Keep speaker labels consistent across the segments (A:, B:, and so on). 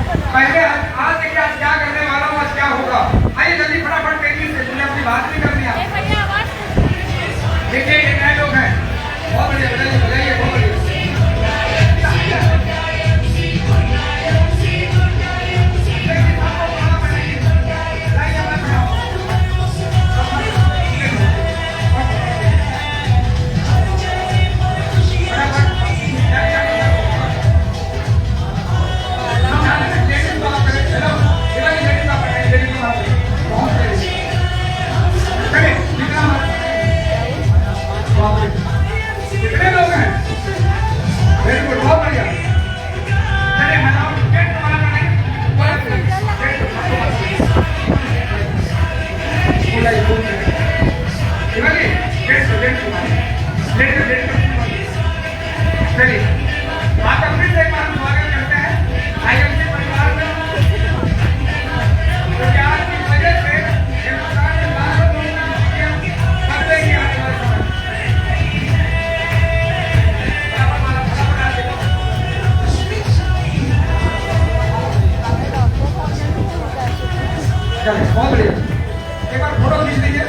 A: पहले आज देखिए आज क्या करने वाला हूँ, आज क्या होगा। आइए जल्दी फटाफट तेजी से, मुझे अपनी बात नहीं करनी है। देखिए ये नए लोग हैं, बहुत बढ़िया, बताइए बताइए, बहुत बढ़िया। कितने लोग हैं? वेरी गुड, बहुत बढ़िया। चलिए मैं नाम गेट तुम्हारा बनाइए। चलिए आपका फिर से एक बार स्वागत करते हैं आईएमसी परिवार में। तो क्या आज की वजह से हिंदुस्तान के लाखों लोगों की सबसे ही आने वाले समय बहुत बढ़िया। एक बार फोटो खींच लीजिए।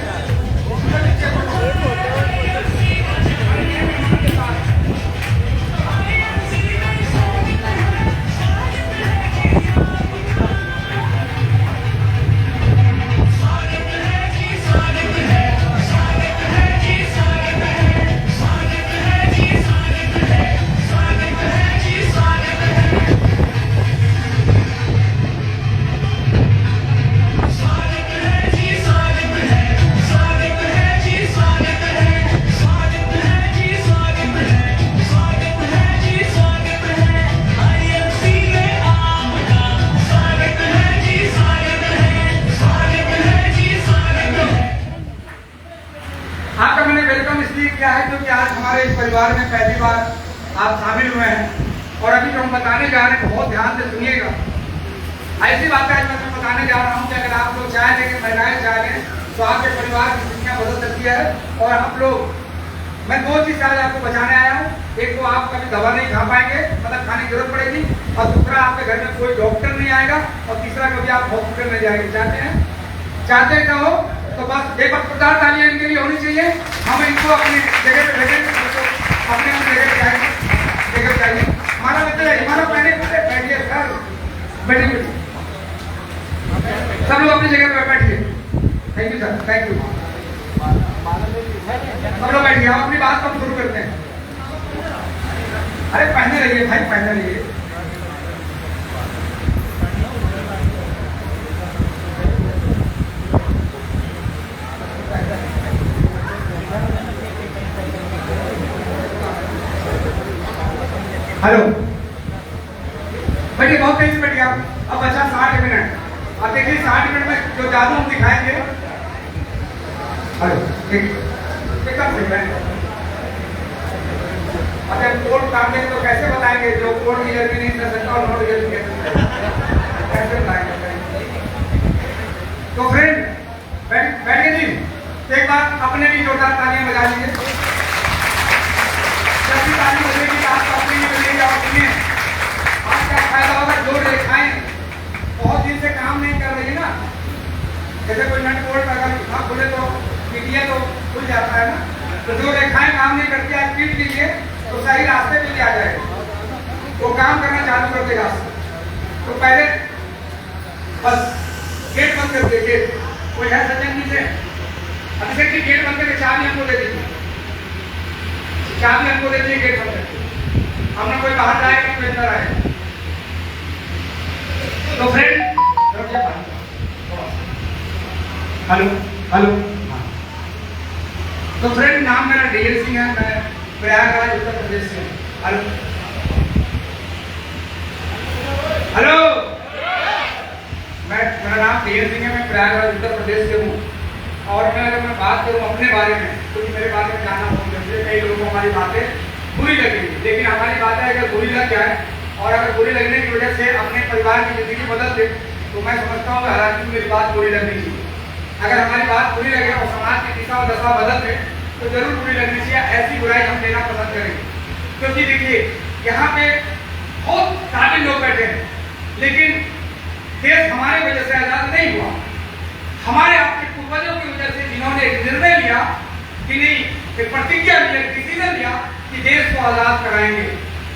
A: आपका मैंने वेलकम इसलिए किया है क्योंकि आज हमारे इस परिवार में पहली बार आप शामिल हुए हैं। और अभी जो हम बताने जा रहे हैं बहुत ध्यान से सुनिएगा। ऐसी बात है मैं बताने जा रहा हूँ कि अगर आप लोग चाहेंगे कि महिलाएं चाहें तो आपके परिवार की दुनिया बदल सकती है। और आप लोग, मैं दो चीज़ आज आपको बचाने आया हूँ। एक तो आप कभी दवा नहीं खा पाएंगे, मतलब खाने की जरूरत पड़ेगी, और दूसरा आपके घर में कोई डॉक्टर नहीं आएगा, और तीसरा कभी आप हॉस्पिटल नहीं जाएंगे। चाहते हैं क्या हो तो बस एक पत्रकार तालियां इनके लिए होनी चाहिए। हम इनको अपनी जगह पे भेजेंगे, अपने जगह पे जाइए। हमारा मित्र है, हमारा पहले बैठिए सर, बैठिए सब लोग अपनी जगह पे बैठिए। Thank you sir, thank you. सब लोग बैठिए, हम अपनी बात को शुरू करते हैं। अरे पहने रहिए भाई, पहने रहिए। हेलो, बैठिए, बहुत तेज बैठिए आप। अब बचा 60 मिनट। अब देखिए 60 मिनट में जो जादू हम दिखाएंगे। हेलो, एकदम सही है। अगर कोड काटेंगे तो कैसे बताएंगे जो कोड की जरूरत नहीं कर सकता और नोट जरूरत कैसे बताएंगे? तो फ्रेंड बैठिए जी, एक बार अपने भी जोरदार तालियां बजा लीजिए। जब भी ताली बजेगी आप अपने ही बजेगी। और सुनिए, आप क्या फायदा होगा, जो रेखाएं बहुत दिन से काम नहीं कर रही ना, जैसे कोई नट बोल्ट अगर आप खुले तो पीटिए तो खुल जाता है ना, तो जो रेखाएं काम नहीं करती आप पीट लीजिए तो सही रास्ते पे ले आ जाएगा, वो काम करना चालू कर देगा। तो पहले बस गेट बंद कर दीजिए। कोई है सज्जन जी से अभिषेक जी, गेट बंद करके चाबी हमको दे दीजिए। चाबी हमको दे दीजिए, गेट बंद करके। हमने कोई बाहर जाएगा कोई अंदर आएगा। तो फ्रेंड हेलो हेलो, तो फ्रेंड नाम मेरा डीएल सिंह है, मैं प्रयागराज उत्तर प्रदेश से हूँ। हेलो हेलो, मेरा नाम डीएल सिंह है, मैं प्रयागराज उत्तर प्रदेश से हूँ। और मैं अगर मैं बात करूँ अपने बारे में, क्योंकि मेरे बारे में जानना बहुत जरूरी है। कई लोगों को हमारी बातें बुरी लगेगी, लेकिन हमारी बातें अगर बुरी लग जाए और अगर बुरी लगने की वजह से अपने परिवार की जिंदगी बदल दे तो मैं समझता हूँ हर आदमी को मेरी बात बुरी लगनी चाहिए। अगर हमारी बात बुरी लगे और समाज की दिशा और दशा बदल दे तो जरूर बुरी लगनी चाहिए। ऐसी बुराई हम देना पसंद करेंगे, क्योंकि देखिए यहाँ पे बहुत काबिल लोग बैठे हैं, लेकिन हमारे वजह से आजाद नहीं हुआ, हमारे आपके पूर्वजों की वजह से, जिन्होंने एक निर्णय लिया कि नहीं, एक प्रतिज्ञा लिया, डिसीजन लिया कि देश को आजाद कराएंगे।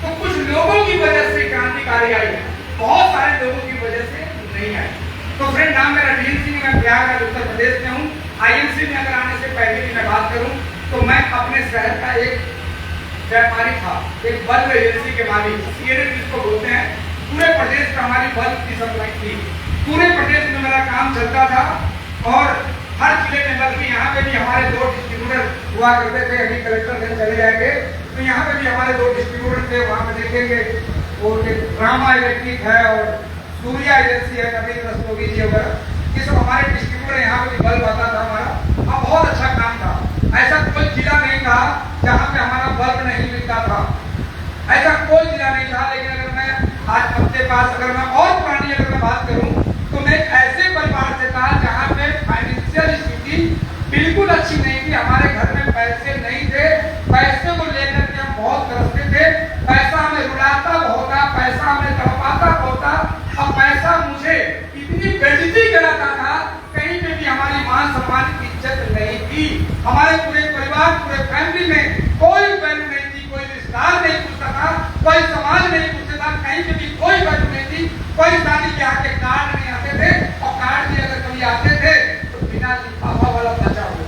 A: तो कुछ लोगों की वजह से क्रांतिकारी आई, बहुत सारे लोगों की वजह से नहीं आई। तो फ्रेंड, नाम मेरा डीएनसी, मैं प्रयागराज उत्तर प्रदेश में हूँ। आईएमसी में अगर आने से पहले की मैं बात करूँ तो मैं अपने शहर का एक व्यापारी था, एक बल्ब एजेंसी के मालिक, सीएनए जिसको बोलते हैं। पूरे प्रदेश का हमारी बल्ब की सप्लाई थी, पूरे प्रदेश में मेरा काम चलता था और हर जिले में, बल्कि यहाँ पे भी हमारे 2 डिस्ट्रीब्यूटर हुआ करते थे। अभी कलेक्टर घर चले जाएंगे तो यहाँ पे भी हमारे 2 डिस्ट्रीब्यूटर थे, वहाँ पे देखेंगे। वो रामा इलेक्ट्रिक है और सूर्या एजेंसी है, नवीन रस्तोगी जी वगैरह, ये सब हमारे डिस्ट्रीब्यूटर। यहाँ पे भी बल्ब आता था हमारा, अब बहुत अच्छा काम था। ऐसा कोई जिला नहीं था जहाँ पे हमारा बल्ब नहीं मिलता था, ऐसा कोई जिला नहीं था। लेकिन अगर मैं आज अपने पास, अगर मैं और पुरानी अगर मैं बात करूं तो मैं ऐसे परिवार से था जहाँ पे फाइनेंशियल स्थिति बिल्कुल अच्छी नहीं थी, हमारे घर में पैसे नहीं थे, पैसे को लेकर के हम बहुत तरसते थे, पैसा हमें रुलाता बहुत था, पैसा हमें तड़पाता बहुत था, और पैसा मुझे इतनी बेइज्जती कराता था, कहीं पे भी हमारी मान सम्मान की इज्जत नहीं थी। हमारे पूरे परिवार, पूरे फैमिली में कोई वैल्यू नहीं थी, कोई रिश्तेदार नहीं पूछता था, कोई समाज नहीं पूछता था, कहीं पे भी कोई वैल्यू नहीं थी। कोई शादी ब्याह के कार्ड नहीं आते थे, और कार्ड भी अगर कभी आते थे तो बिना लिफाफा वाला बचा हुआ।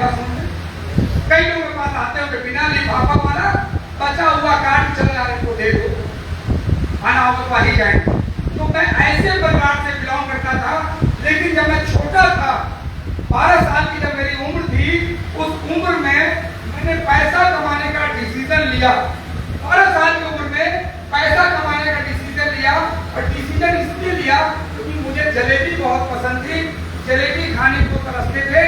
A: बात सुन, कई लोगों के पास आते हो कि बिना लिफाफा वाला बचा हुआ कार्ड चल रहा है, इनको दे दो, खाना हो तो ही जाएंगे। तो मैं ऐसे परिवार से बिलोंग करता था। लेकिन जब मैं छोटा था, 12 साल की जब मेरी उम्र थी, उस उम्र में मैंने पैसा कमाने का डिसीजन लिया। 12 साल की उम्र में पैसा कमाने का डिसीजन लिया, और डिसीजन इसलिए लिया क्योंकि मुझे जलेबी बहुत पसंद थी, जलेबी खाने को तरसते थे।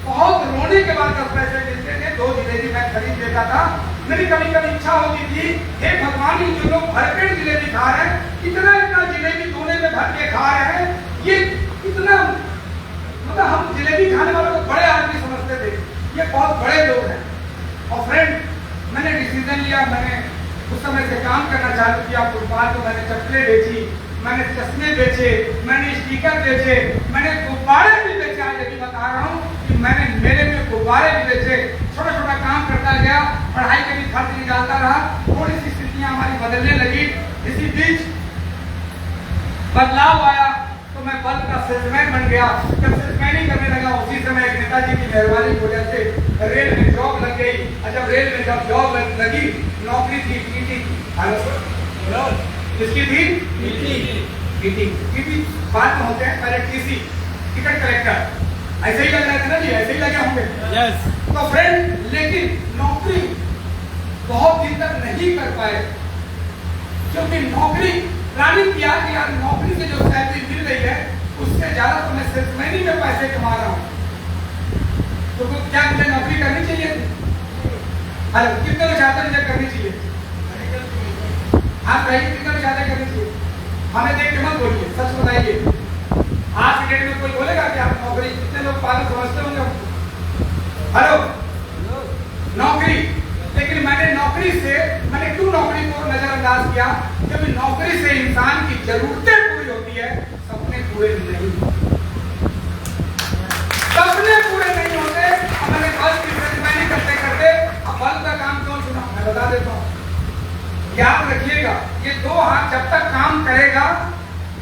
A: बहुत रोने के बाद 10 पैसे मिलते थे, 2 जलेबी मैं खरीद लेता था। मेरी कभी कभी इच्छा होती थी, हे भगवान, ये जो लोग भरपेट जलेबी खा रहे हैं, इतना जलेबी दोने में भर के खा रहे हैं, ये कितना, मतलब हम जलेबी खाने वालों को बड़े आदमी समझते थे, ये बहुत बड़े लोग हैं। और फ्रेंड, मैंने डिसीजन लिया, मैंने उस समय से काम करना चालू किया। फुटपाथ पर मैंने चप्पलें बेची, मैंने चश्मे बेचे, मैंने स्टिकर बेचे, मैंने गुब्बारे भी बेचे। आज अभी बता रहा हूँ कि मैंने मेले में गुब्बारे भी बेचे, छोटा छोटा काम करता गया, पढ़ाई के भी खर्च निकालता रहा। थोड़ी सी स्थितियाँ हमारी बदलने लगी। इसी बीच बदलाव आया तो मैं बल्ब का सेल्समैन बन गया। जब सेल्समैनिंग करने लगा, उसी समय एक नेताजी की मेहरबानी की वजह से रेल में जॉब लग गई। और जब रेल में जब जॉब लगी, नौकरी थी टीटी, किसकी थी? टीटी बाद में होते हैं, पहले टीसी, टिकट कलेक्टर। ऐसे ही लग रहे थे ना जी, ऐसे ही लगे होंगे। यस। तो फ्रेंड, लेकिन नौकरी बहुत दिन तक नहीं कर पाए, क्योंकि नौकरी प्लानिंग किया कि यार नौकरी से जो सैलरी मिल रही है उससे ज्यादा तो मैं सेल्समैनी में पैसे कमा रहा हूँ, तो क्या मुझे नौकरी करनी चाहिए? अरे कितने लोग चाहते मुझे करनी चाहिए? आप कहिए कितने लोग चाहते करनी चाहिए? हमें देख के मत बोलिए, सच बताइए। आज की डेट में कोई बोलेगा कि आप नौकरी, कितने लोग पागल समझते होंगे? हेलो, नौकरी। लेकिन मैंने नौकरी से, मैंने क्यों नौकरी को नजरअंदाज किया? क्योंकि नौकरी से इंसान की जरूरतें पूरी होती है, सपने पूरे नहीं, सपने पूरे नहीं होते। अब मैंने बल्ब की सेल्समैनिंग करते करते अब बल्ब का काम क्यों चुना, मैं बता देता हूँ। याद रखिएगा, ये 2 हाथ जब तक काम करेगा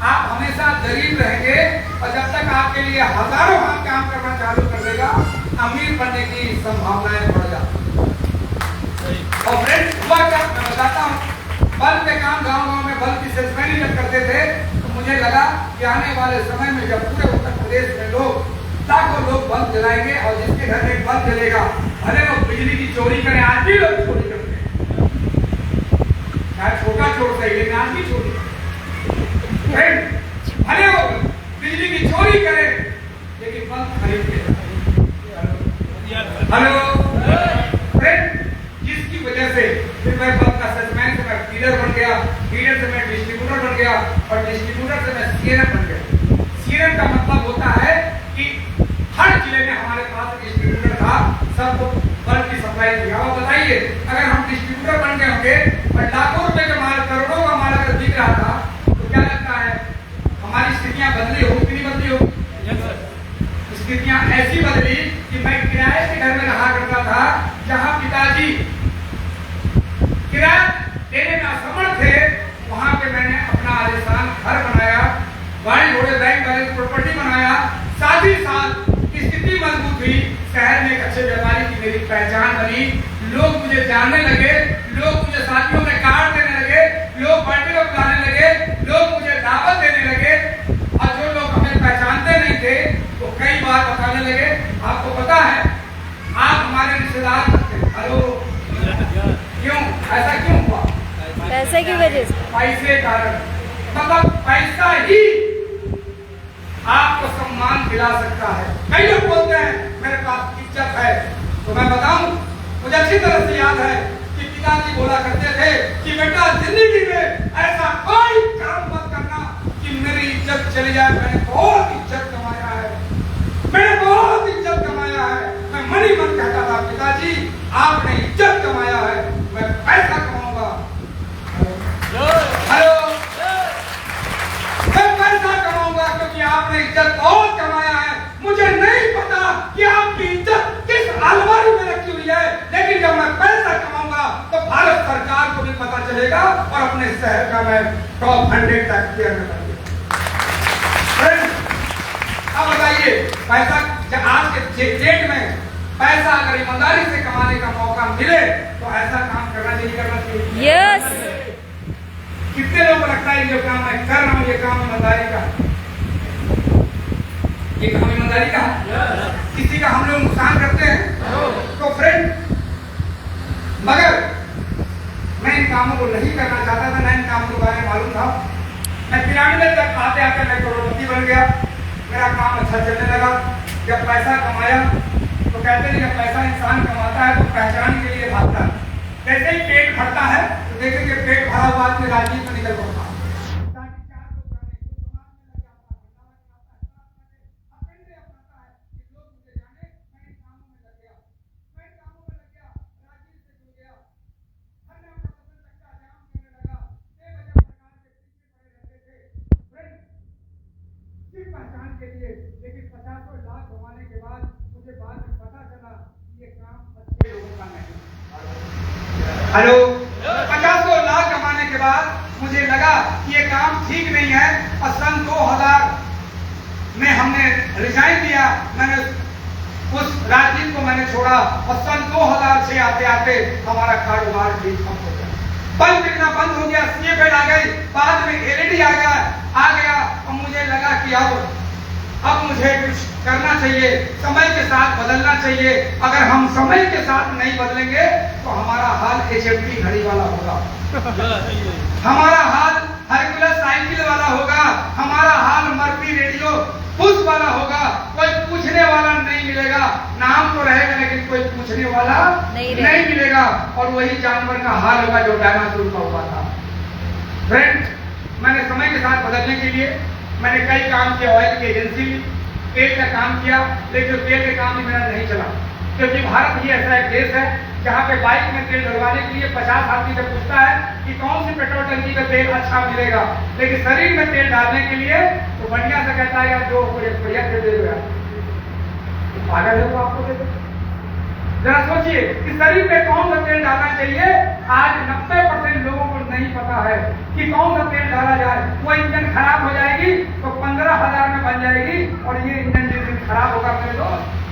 A: आप हमेशा गरीब रहेंगे, और जब तक आपके लिए हजारों हाथ काम करना चालू कर देगा, अमीर बनने की संभावनाएं बढ़ जाती। और फ्रेंड्स, हुआ क्या, मैं बताता हूँ। बल्ब के काम गांव-गांव में बल्ब की सेल्समैनिंग जब करते थे तो मुझे लगा कि आने वाले समय में जब पूरे उत्तर प्रदेश में लोग, लाखों लोग बल्ब जलाएंगे, और जिसके घर में बल्ब जलेगा, भले वो बिजली की चोरी करें, आज भी लोग चोरी करते हैं, चाहे छोटा चोर सही, लेकिन आज भी चोरी। भले वो बिजली की चोरी करे, लेकिन बल्ब खरीद के। हेलो फ्रेंड, जिसकी वजह से फिर मैं बल्ब का सेल्समैन से मैं डीलर बन गया, डीलर से मैं डिस्ट्रीब्यूटर बन गया, और डिस्ट्रीब्यूटर से मैं सीएनएम बन गया। सीएनएम का मतलब होता है कि हर जिले में हमारे पास डिस्ट्रीब्यूटर था, सबको बल्ब की सप्लाई थी। अब बताइए, अगर हम डिस्ट्रीब्यूटर बन गए होंगे और लाखों रुपए का माल, करोड़ों का माल अगर बिक रहा था, तो क्या लगता है पिताजी किराया देने में असमर्थ थे, वहां पे मैंने अपना आलीशान घर बनाया, गाड़ी घोड़े बैंक बैलेंस प्रॉपर्टी बनाया, साथ ही साथ स्थिति मजबूत हुई, शहर में एक अच्छे व्यापारी की मेरी पहचान बनी, लोग मुझे जानने लगे, लोग मुझे साथियों में कार्ड देने लगे, लोग पार्टी को बुलाने लगे, लोग मुझे दावत देने लगे, और जो लोग हमें पहचानते नहीं थे वो कई बार बताने लगे, आपको पता है आप हमारे रिश्तेदार थे। हेलो, क्यों ऐसा क्यों हुआ?
B: पैसे की वजह से,
A: पैसे कारण, मतलब पैसा ही आपको सम्मान दिला सकता है। कई लोग बोलते हैं मेरे पास इज्जत है, तो मैं बताऊं, मुझे अच्छी तरह से याद है कि पिताजी बोला करते थे कि बेटा जिंदगी में ऐसा कोई काम मत करना कि मेरी इज्जत चली जाए। मैंने बहुत इज्जत कमाया है, मैंने बहुत इज्जत कमाया है। मैं मन ही मन कहता था पिताजी आपने इज्जत कमाया है, मैं पैसा कमाऊंगा। हेलो, मैं पैसा कमाऊंगा क्योंकि आपने इज्जत बहुत कमाया है। मुझे नहीं पता कि आपकी इज्जत किस अलमारी में रखी हुई है, लेकिन जब मैं पैसा कमाऊंगा तो भारत सरकार को भी पता चलेगा और अपने शहर का मैं टॉप 100 टैक्स पेयर में बन गया। अब बताइए, पैसा आज के डेट में पैसा अगर ईमानदारी से कमाने का मौका मिले तो ऐसा काम करना चाहिए, करना चाहिए।
B: यस।
A: कितने लोगों को लगता है जो काम मैं कर रहा हूँ ये काम ईमानदारी का, ये काम ईमानदारी का? किसी का हम लोग नुकसान करते हैं तो फ्रेंड, मगर मैं इन कामों को नहीं करना चाहता था, मैं इन कामों के बारे में मालूम था। मैं पिरामिड तक आते आते मैं करोड़पति बन गया, मेरा काम अच्छा चलने लगा। जब पैसा कमाया तो कहते हैं जब पैसा इंसान कमाता है तो पहचान के लिए भागता है। जैसे ही पेट भरता है तो देखेंगे पेट भरा हुआ आदमी राजनीति में निकल पड़ता है। पहचान के लिए, लेकिन 50 लाख कमाने के बाद मुझे बाद में पता चला ये काम अच्छे लोगों का नहीं। हेलो, 50 लाख कमाने के बाद मुझे लगा कि ये काम ठीक नहीं है और सन 2000 में हमने रिजाइन दिया, मैंने उस राजनीति को मैंने छोड़ा और सन 2006 आते आते हमारा कारोबार भी ठप हो गया, बल्ब बिकना बंद हो गया, सीएफएल आ गई, बाद में एलईडी आ गया और मुझे लगा कि अब मुझे कुछ करना चाहिए, समय के साथ बदलना चाहिए। अगर हम समय के साथ नहीं बदलेंगे तो हमारा हाल एचएमटी घड़ी वाला होगा, हमारा हाल हरकुलस साइकिल वाला होगा, हमारा हाल मर्फी रेडियो पुश वाला होगा। कोई पूछने वाला नहीं मिलेगा, नाम तो रहेगा लेकिन कोई पूछने वाला नहीं मिलेगा, और वही जानवर का हाल होगा जो डायनासोर का हुआ था। फ्रेंड, मैंने समय के साथ बदलने के लिए मैंने कई काम किया, ऑयल की एजेंसी ली, तेल का काम किया, लेकिन तेल का काम भी मेरा नहीं चला, क्योंकि भारत ही ऐसा एक देश है जहाँ पे बाइक में तेल डलवाने के लिए 50 आदमी से पूछता है कि कौन सी पेट्रोल टंकी में तेल अच्छा मिलेगा, लेकिन शरीर में तेल डालने के लिए तो बढ़िया से कहता है यार जो बढ़िया तेल दे दो यार, पागल है वो, आपको दे दो। जरा सोचिए कि शरीर में कौन सा तेल डालना चाहिए। आज 90% लोगों को नहीं पता है कि कौन सा तेल डाला जाए। वो इंजन खराब हो जाएगी तो 15,000 में बन जाएगी, और ये इंजन जिस दिन खराब होगा मेरे दोस्त